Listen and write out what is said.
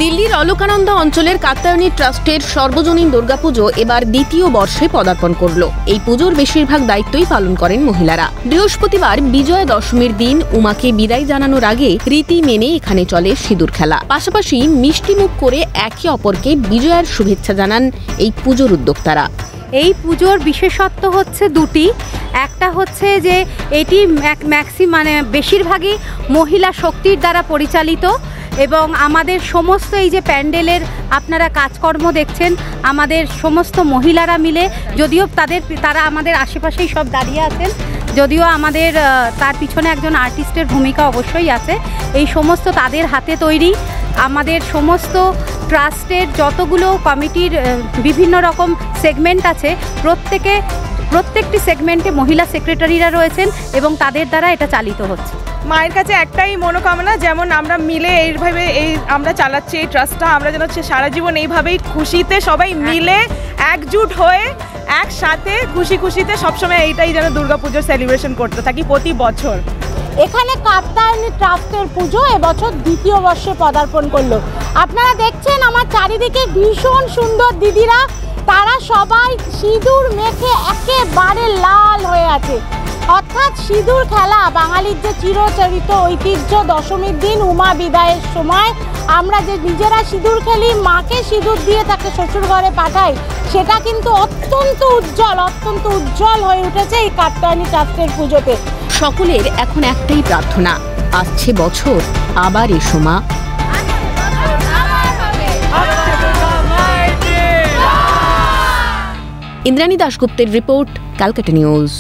দিল্লির অলকানন্দা অঞ্চলের কাত্যায়নী ট্রাস্টের সর্বজনীন দুর্গাপুজো এবার দ্বিতীয় বর্ষে পদার্পণ করল। এই পুজোর বেশিরভাগ দায়িত্বই পালন করেন মহিলারা। বৃহস্পতিবার বিজয়া দশমীর দিন উমাকে বিদায় জানানোর আগে রীতি মেনে এখানে চলে সিঁদুর খেলা। পাশাপাশি মিষ্টিমুখ করে একে অপরকে বিজয়ার শুভেচ্ছা জানান এই পুজোর উদ্যোক্তারা। এই পুজোর বিশেষত্ব হচ্ছে দুটি। একটা হচ্ছে যে এটি বেশিরভাগই মহিলা শক্তির দ্বারা পরিচালিত এবং আমাদের সমস্ত এই যে প্যান্ডেলের আপনারা কাজকর্ম দেখছেন আমাদের সমস্ত মহিলারা মিলে, যদিও তারা আমাদের আশেপাশেই সব দাঁড়িয়ে আছেন, যদিও আমাদের তার পিছনে একজন আর্টিস্টের ভূমিকা অবশ্যই আছে। এই সমস্ত তাদের হাতে তৈরি। আমাদের সমস্ত ট্রাস্টের যতগুলো কমিটির বিভিন্ন রকম সেগমেন্ট আছে প্রত্যেকটি সেগমেন্টে মহিলা সেক্রেটারিরা রয়েছেন এবং তাদের দ্বারা এটা চালিত হচ্ছে। মায়ের কাছে একটাই মনোকামনা, যেমন আমরা মিলে এইভাবে আমরা চালাচ্ছি এই ট্রাস্টটা, আমরা যেন সারা জীবন এইভাবেই খুশিতে সবাই মিলে একজুট হয়ে একসাথে খুশিতে সবসময় এইটাই যেন দুর্গাপুজোর সেলিব্রেশন করতে থাকি প্রতি বছর। এখানে কাত্যায়নী ট্রাস্টের পুজো এবছর দ্বিতীয় বর্ষে পদার্পণ করলো। আপনারা দেখছেন আমার চারিদিকে ভীষণ সুন্দর দিদিরা, তারা সবাই সিঁদুর মেখে একেবারে লাল হয়ে আছে। অর্থাৎ সিঁদুর খেলা বাঙালির যে চিরচরিত ঐতিহ্য, দশমীর দিন উমা বিদায়ের সময় আমরা যে নিজেরা সিঁদুর খেলি, মাকে সিঁদুর দিয়ে তাকে শ্বশুর ঘরে পাঠাই, সেটা কিন্তু অত্যন্ত উজ্জ্বল হয়ে উঠেছে এই কাত্যায়নী ট্রাস্টের পুজোতে। সকলের এখন একটাই প্রার্থনা, আসছে বছর আবার এসো মা। ইন্দ্রাণী দাশগুপ্তের রিপোর্ট, ক্যালকাটা নিউজ।